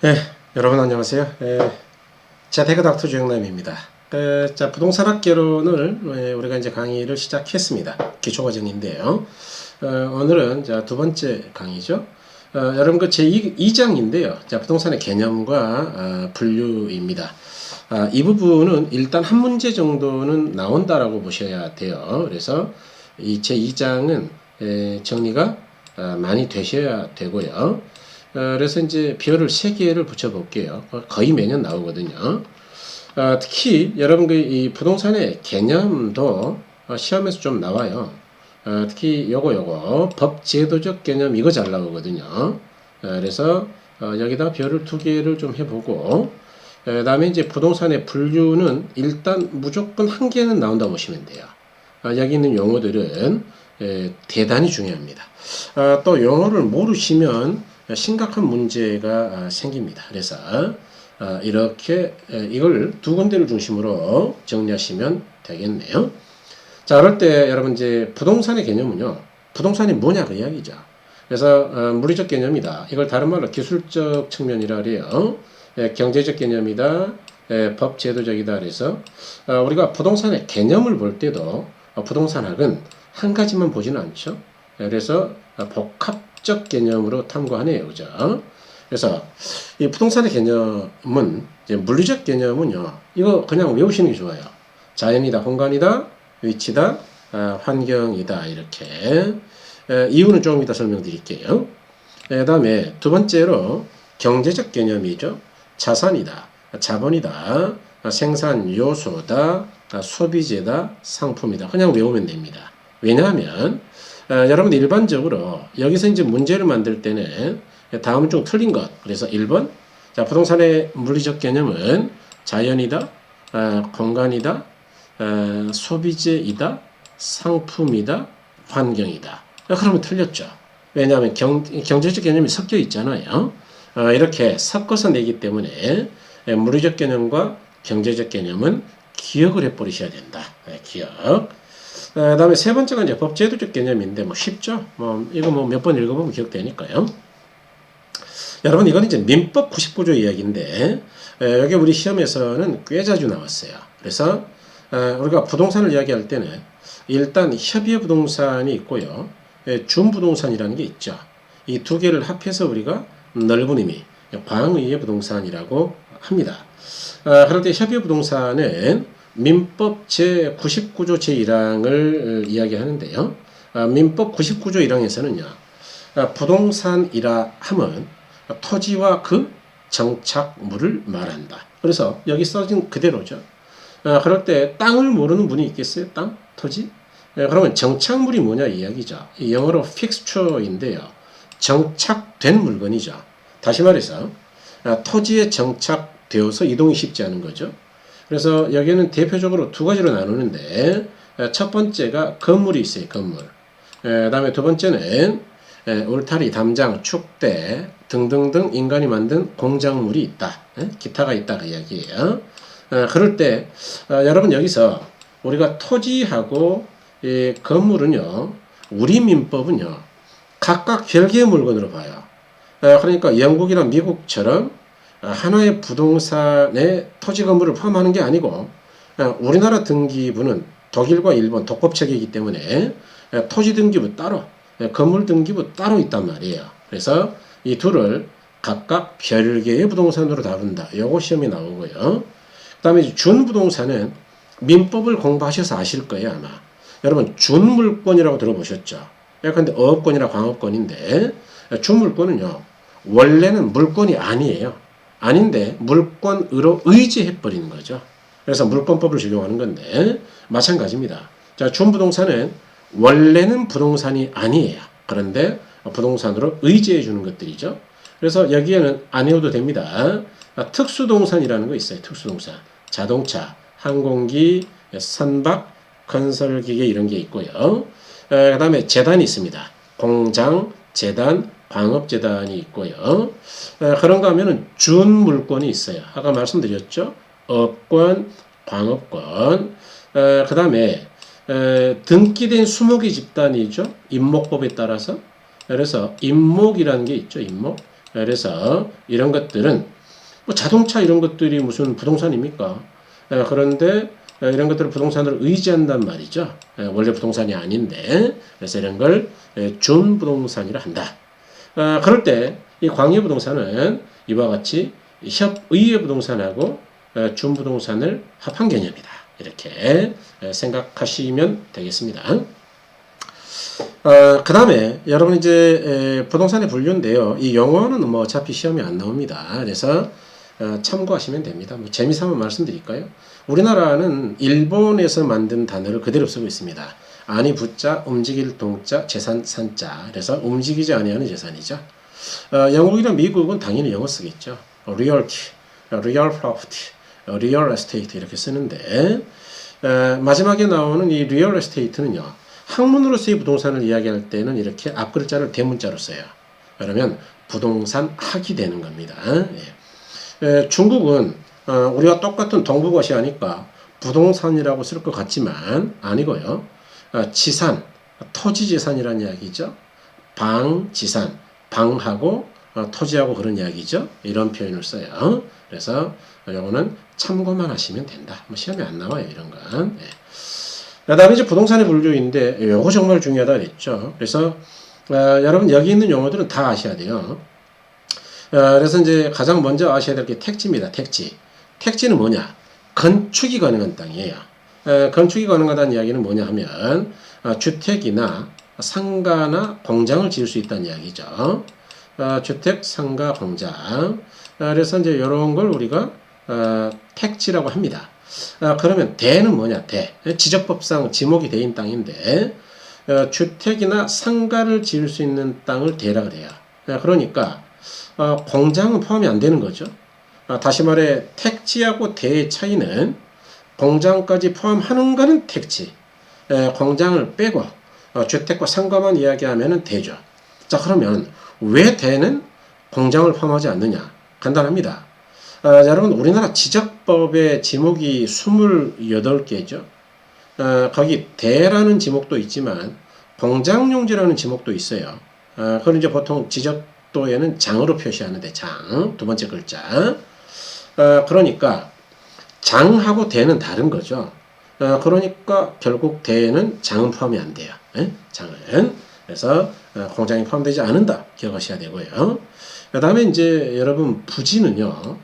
예, 여러분 안녕하세요. 재테크 닥터 주영남입니다. 자, 부동산학개론을 우리가 이제 강의를 시작했습니다. 기초과정인데요. 오늘은 자, 두 번째 강의죠. 여러분 그 제2장인데요. 자, 부동산의 개념과 분류입니다. 이 부분은 일단 한 문제 정도는 나온다라고 보셔야 돼요. 그래서 이 제2장은 정리가 많이 되셔야 되고요. 그래서 이제 별을 3개를 붙여볼게요. 거의 매년 나오거든요. 특히 여러분 이 부동산의 개념도 시험에서 좀 나와요. 특히 요거 법제도적 개념 이거 잘 나오거든요. 그래서 여기다 별을 2개를 좀 해보고 그다음에 이제 부동산의 분류는 일단 무조건 1개는 나온다고 보시면 돼요. 여기 있는 용어들은 대단히 중요합니다. 또 용어를 모르시면 심각한 문제가 생깁니다. 그래서 이렇게 이걸 2군데를 중심으로 정리하시면 되겠네요. 자, 그럴 때 여러분 이제 부동산의 개념은요. 부동산이 뭐냐 그 이야기죠. 그래서 물리적 개념이다. 이걸 다른 말로 기술적 측면이라 그래요. 경제적 개념이다. 법제도적이다. 그래서 우리가 부동산의 개념을 볼 때도 부동산학은 한 가지만 보지는 않죠. 그래서 복합적 개념으로 탐구하네요. 그죠? 그래서 이 부동산의 개념은 이제 물리적 개념은요. 이거 그냥 외우시는 게 좋아요. 자연이다, 공간이다, 위치다, 환경이다. 이렇게 이유는 조금 이따 설명드릴게요. 그 다음에 두 번째로 경제적 개념이죠. 자산이다, 자본이다, 생산 요소다, 소비재다, 상품이다. 그냥 외우면 됩니다. 왜냐하면 여러분들 일반적으로 여기서 이제 문제를 만들 때는 다음 중 틀린 것. 그래서 1번. 자, 부동산의 물리적 개념은 자연이다, 공간이다, 소비재이다, 상품이다, 환경이다. 그러면 틀렸죠. 왜냐하면 경제적 개념이 섞여 있잖아요. 이렇게 섞어서 내기 때문에 물리적 개념과 경제적 개념은 기억을 해버리셔야 된다. 기억. 그 다음에 세 번째가 이제 법제도적 개념인데 쉽죠? 이거 몇 번 읽어보면 기억되니까요. 여러분 이건 이제 민법 99조 이야기인데 여기 우리 시험에서는 꽤 자주 나왔어요. 그래서 우리가 부동산을 이야기할 때는 일단 협의의 부동산이 있고요. 준부동산이라는 게 있죠. 이 2개를 합해서 우리가 넓은 의미 광의의 부동산이라고 합니다. 그럴 때 협의의 부동산은 민법 제99조 제1항을 이야기하는데요. 민법 99조 1항에서는요. 부동산이라 함은 토지와 그 정착물을 말한다. 그래서 여기 써진 그대로죠. 그럴 때 땅을 모르는 분이 있겠어요? 땅? 토지? 그러면 정착물이 뭐냐 이야기죠. 영어로 fixture인데요. 정착된 물건이죠. 다시 말해서 토지에 정착되어서 이동이 쉽지 않은 거죠. 그래서 여기는 대표적으로 2가지로 나누는데 첫 번째가 건물이 있어요. 건물. 그 다음에 두 번째는 울타리, 담장, 축대 등등등 인간이 만든 공작물이 있다. 기타가 있다 그 이야기예요. 그럴 때 여러분 여기서 우리가 토지하고 건물은요. 우리 민법은요. 각각 별개의 물건으로 봐요. 그러니까 영국이나 미국처럼 하나의 부동산의 토지 건물을 포함하는 게 아니고 우리나라 등기부는 독일과 일본 독법체계이기 때문에 토지 등기부 따로 건물 등기부 따로 있단 말이에요. 그래서 이 둘을 각각 별개의 부동산으로 다룬다. 요거 시험이 나오고요. 그 다음에 준부동산은 민법을 공부하셔서 아실 거예요 아마. 여러분 준물권이라고 들어보셨죠? 근데 어업권이나 광업권인데 준물권은요. 원래는 물권이 아니에요. 아닌데 물권으로 의지해버리는 거죠. 그래서 물권법을 적용하는 건데 마찬가지입니다. 자, 준부동산은 원래는 부동산이 아니에요. 그런데 부동산으로 의지해 주는 것들이죠. 그래서 여기에는 안 외워도 됩니다. 특수동산이라는 거 있어요. 특수동산. 자동차, 항공기, 선박, 건설기계 이런 게 있고요. 그 다음에 재단이 있습니다. 공장, 재단, 광업재단이 있고요. 그런가 하면은 준물권이 있어요. 아까 말씀드렸죠. 업권, 광업권. 그 다음에 등기된 수목의 집단이죠. 임목법에 따라서. 그래서 임목이라는 게 있죠. 임목. 그래서 이런 것들은 뭐 자동차 이런 것들이 무슨 부동산입니까? 그런데 이런 것들을 부동산으로 의지한단 말이죠. 원래 부동산이 아닌데 그래서 이런 걸 준부동산이라 한다. 그럴 때 이 광의부동산은 이와 같이 협의의 부동산하고 준부동산을 합한 개념이다. 이렇게 생각하시면 되겠습니다. 그 다음에 여러분 이제 부동산의 분류인데요. 이 용어는 뭐 어차피 시험에 안 나옵니다. 그래서 참고하시면 됩니다. 뭐 재미삼아 말씀드릴까요? 우리나라는 일본에서 만든 단어를 그대로 쓰고 있습니다. 아니 부자, 움직일 동자, 재산 산자. 그래서 움직이지 아니하는 재산이죠. 영국이나 미국은 당연히 영어 쓰겠죠. realty, real property, real estate 이렇게 쓰는데 마지막에 나오는 이 real estate는요. 학문으로서의 부동산을 이야기할 때는 이렇게 앞글자를 대문자로 써요. 그러면 부동산 학이 되는 겁니다. 중국은 우리가 똑같은 동북아시아니까 부동산이라고 쓸 것 같지만 아니고요. 지산, 토지재산이라는 이야기죠. 방지산, 방하고 토지하고 그런 이야기죠. 이런 표현을 써요. 그래서 이거는 참고만 하시면 된다. 뭐 시험에 안 나와요. 이런 건. 그 다음에 이제 부동산의 분류인데 이거 정말 중요하다 그랬죠. 그래서 여러분 여기 있는 용어들은 다 아셔야 돼요. 그래서 이제 가장 먼저 아셔야 될 게 택지입니다. 택지. 택지는 뭐냐? 건축이 가능한 땅이에요. 건축이 가능하다는 이야기는 뭐냐 하면 주택이나 상가나 공장을 지을 수 있다는 이야기죠. 주택, 상가, 공장. 그래서 이제 이런 걸 우리가 택지라고 합니다. 그러면 대는 뭐냐? 대. 지적법상 지목이 대인 땅인데 주택이나 상가를 지을 수 있는 땅을 대라 그래요. 그러니까 공장은 포함이 안 되는 거죠. 다시 말해 택지하고 대의 차이는 공장까지 포함하는 거는 택지, 공장을 빼고 주택과 상가만 이야기하면 대죠. 자, 그러면 왜 대는 공장을 포함하지 않느냐? 간단합니다. 여러분 우리나라 지적법의 지목이 28개죠. 거기 대라는 지목도 있지만 공장용지라는 지목도 있어요. 그걸 이제 보통 지적도에는 장으로 표시하는데 장, 두 번째 글자. 그러니까 장하고 대는 다른 거죠. 그러니까 결국 대는 장은 포함이 안 돼요. 장은. 그래서 공장이 포함되지 않는다. 기억하셔야 되고요. 그 다음에 이제 여러분 부지는요.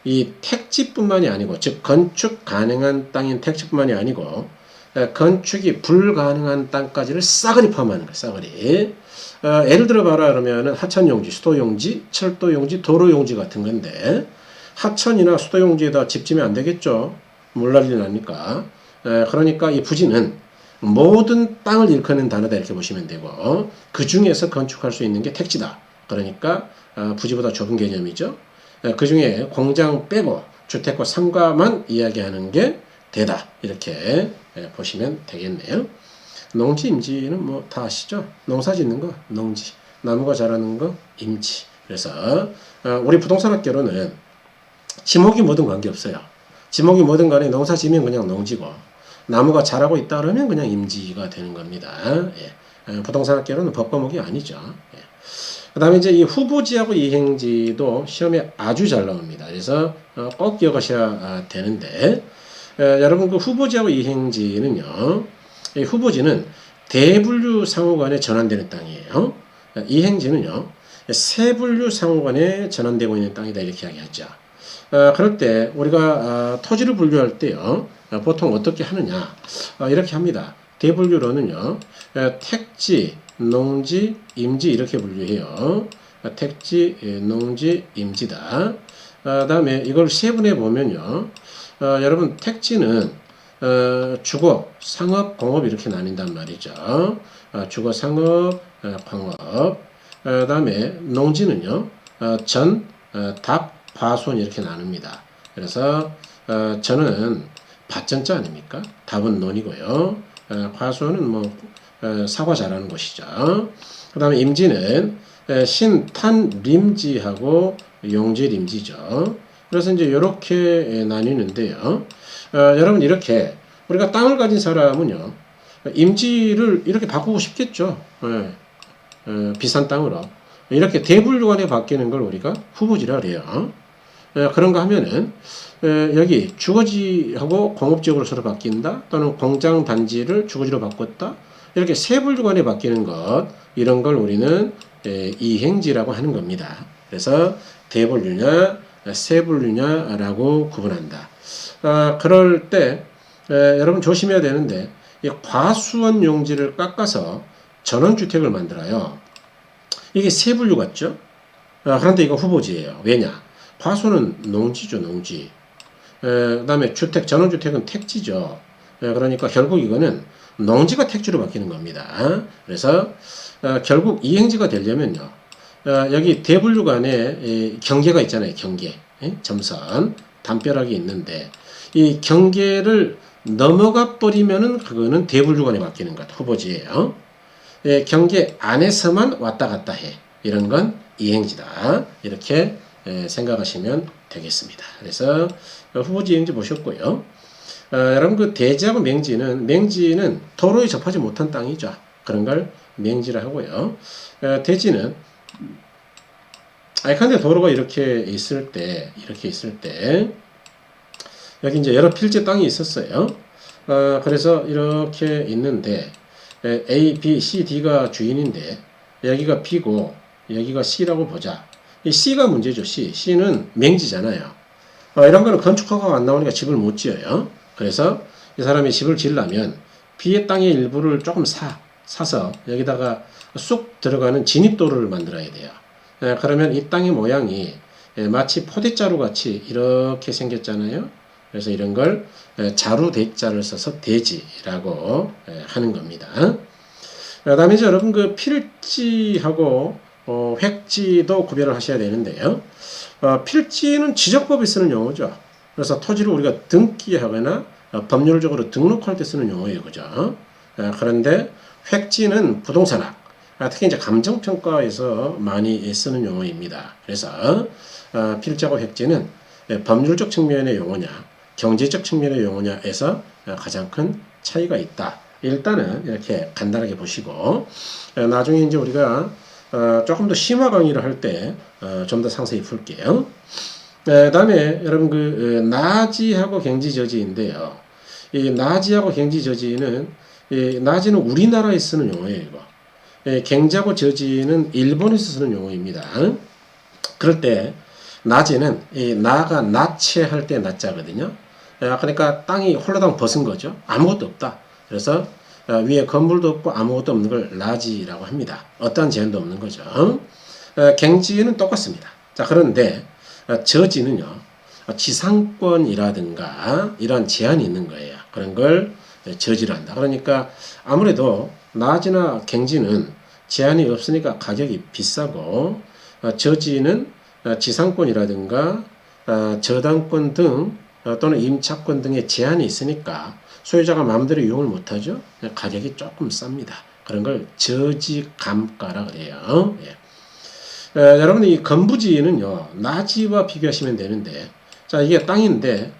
이 택지뿐만이 아니고 즉 건축 가능한 땅인 택지뿐만이 아니고 건축이 불가능한 땅까지를 싸그리 포함하는 거예요. 싸그리. 예를 들어 봐라 그러면은 하천용지, 수도용지, 철도용지, 도로용지 같은 건데 하천이나 수도용지에다 집 지면 안 되겠죠. 물난리 나니까. 그러니까 이 부지는 모든 땅을 일컫는 단어다 이렇게 보시면 되고 그 중에서 건축할 수 있는 게 택지다. 그러니까 부지보다 좁은 개념이죠. 그 중에 공장 빼고 주택과 상가만 이야기하는 게 대다. 이렇게 보시면 되겠네요. 농지, 임지는 뭐 다 아시죠? 농사 짓는 거, 농지. 나무가 자라는 거, 임지. 그래서 우리 부동산학개론은 지목이 뭐든 관계없어요. 지목이 뭐든 간에 농사 지면 그냥 농지고 나무가 자라고 있다 그러면 그냥 임지가 되는 겁니다. 부동산학개론은 법과목이 아니죠. 그 다음에 이제 이 후보지하고 이행지도 시험에 아주 잘 나옵니다. 그래서 꼭 기억하셔야 되는데 여러분 그 후보지하고 이행지는요. 이 후보지는 대분류 상호간에 전환되는 땅이에요. 이행지는요. 세분류 상호간에 전환되고 있는 땅이다 이렇게 이야기하죠. 그럴 때 우리가 토지를 분류할 때요. 보통 어떻게 하느냐. 이렇게 합니다. 대분류로는요. 택지, 농지, 임지 이렇게 분류해요. 택지, 농지, 임지다. 다음에 이걸 세분해 보면요. 여러분 택지는 주거, 상업, 공업 이렇게 나뉜단 말이죠. 주거, 상업, 공업. 다음에 농지는요. 전, 답, 과수원 이렇게 나눕니다. 그래서 전은 밭전자 아닙니까? 답은 논이고요. 과수원은 뭐 사과 자라는 곳이죠. 그 다음에 임지는 신, 탄, 림지하고 용지, 림지죠. 그래서 이제 이렇게 나뉘는데요. 여러분 이렇게 우리가 땅을 가진 사람은요. 임지를 이렇게 바꾸고 싶겠죠. 비싼 땅으로. 이렇게 대분류관에 바뀌는 걸 우리가 후보지라 그래요. 그런가 하면은 여기 주거지하고 공업지역으로 서로 바뀐다, 또는 공장 단지를 주거지로 바꿨다, 이렇게 세분류관에 바뀌는 것, 이런 걸 우리는 이행지라고 하는 겁니다. 그래서 대분류냐 세분류냐라고 구분한다. 그럴 때 여러분 조심해야 되는데, 이 과수원 용지를 깎아서 전원주택을 만들어요. 이게 세분류 같죠? 그런데 이거 후보지예요. 왜냐? 과수는 농지죠, 농지. 그 다음에 주택, 전원주택은 택지죠. 그러니까 결국 이거는 농지가 택지로 바뀌는 겁니다. 그래서 결국 이행지가 되려면요, 여기 대분류 간에 경계가 있잖아요. 경계, 점선, 담벼락이 있는데 이 경계를 넘어가 버리면은 그거는 대분류 간에 바뀌는 것, 후보지예요. 경계 안에서만 왔다 갔다 해. 이런 건 이행지다. 이렇게 생각하시면 되겠습니다. 그래서 후보지 이행지 보셨고요. 여러분 그 대지하고 맹지는 도로에 접하지 못한 땅이죠. 그런 걸 맹지라 하고요. 대지는 알칸데 도로가 이렇게 있을 때 여기 이제 여러 필지 땅이 있었어요. 그래서 이렇게 있는데 A, B, C, D가 주인인데 여기가 B고 여기가 C라고 보자. 이 C가 문제죠. C는 맹지잖아요. 이런 거는 건축허가가 안 나오니까 집을 못 지어요. 그래서 이 사람이 집을 지으려면 B의 땅의 일부를 조금 사서 여기다가 쑥 들어가는 진입도로를 만들어야 돼요. 그러면 이 땅의 모양이 마치 포대자루 같이 이렇게 생겼잖아요. 그래서 이런 걸 자루 대자를 써서 대지라고 하는 겁니다. 그 다음에 이제 여러분 그 필지하고 획지도 구별을 하셔야 되는데요. 필지는 지적법에 쓰는 용어죠. 그래서 토지를 우리가 등기하거나 법률적으로 등록할 때 쓰는 용어예요. 그죠? 그런데 획지는 부동산학, 특히 이제 감정평가에서 많이 쓰는 용어입니다. 그래서 필지하고 획지는 법률적 측면의 용어냐, 경제적 측면의 용어냐에서 가장 큰 차이가 있다. 일단은 이렇게 간단하게 보시고, 나중에 이제 우리가 조금 더 심화 강의를 할 때 좀 더 상세히 풀게요. 다음에 여러분 그 나지하고 갱지저지인데요. 이 나지하고 갱지저지는 나지는 우리나라에 쓰는 용어예요. 이거. 갱지하고 저지는 일본에서 쓰는 용어입니다. 그럴 때 나지는 이 나가 나체할 때 나자거든요. 그러니까 땅이 홀라당 벗은 거죠. 아무것도 없다. 그래서 위에 건물도 없고 아무것도 없는 걸 나지라고 합니다. 어떠한 제한도 없는 거죠. 갱지는 똑같습니다. 자, 그런데 저지는요, 지상권이라든가 이런 제한이 있는 거예요. 그런 걸 저지를 한다. 그러니까 아무래도 나지나 갱지는 제한이 없으니까 가격이 비싸고, 저지는 지상권이라든가 저당권 등 또는 임차권 등의 제한이 있으니까 소유자가 마음대로 이용을 못하죠. 가격이 조금 쌉니다. 그런 걸 저지감가라 그래요. 예. 여러분 이 건부지는요, 나지와 비교하시면 되는데, 자 이게 땅인데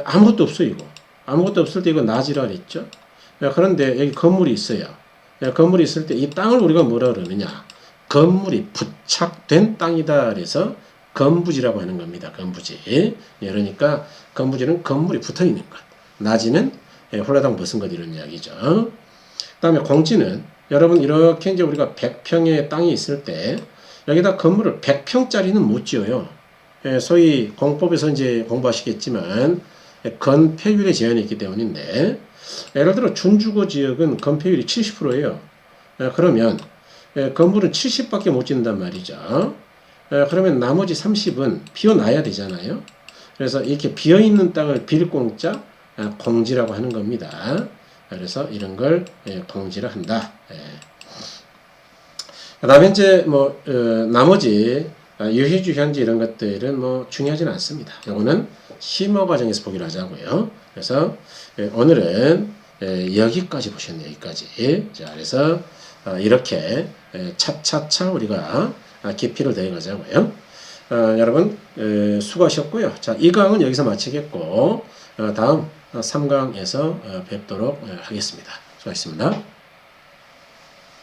아무것도 없어요. 이거 아무것도 없을 때 이거 나지라 그랬죠. 그런데 여기 건물이 있어요. 건물이 있을 때 이 땅을 우리가 뭐라 그러느냐, 건물이 부착된 땅이다 그래서 건부지라고 하는 겁니다. 건부지. 그러니까 건부지는 건물이 붙어 있는 것, 나지는 홀라당 벗은 것, 이런 이야기죠. 그 다음에 공지는 여러분 이렇게 이제 우리가 100평의 땅이 있을 때 여기다 건물을 100평짜리는 못 지어요. 소위 공법에서 이제 공부하시겠지만 건폐율의 제한이 있기 때문인데, 예를 들어 준주거 지역은 건폐율이 70%예요. 그러면 건물은 70밖에 못 짓는단 말이죠. 그러면 나머지 30은 비워놔야 되잖아요. 그래서 이렇게 비어있는 땅을 빌공짜 공지라고 하는 겁니다. 그래서 이런 걸 공지를 한다. 그 다음에 이제 뭐 나머지 유해주 현지 이런 것들은 뭐 중요하지는 않습니다. 이거는 심화 과정에서 보기로 하자고요. 그래서 오늘은 여기까지 보셨네요. 여기까지. 자, 그래서 이렇게 차차차 우리가 깊이를 더해 가자고요. 여러분 수고하셨고요. 자, 2강은 여기서 마치겠고 다음 3강에서 뵙도록 하겠습니다. 수고하셨습니다.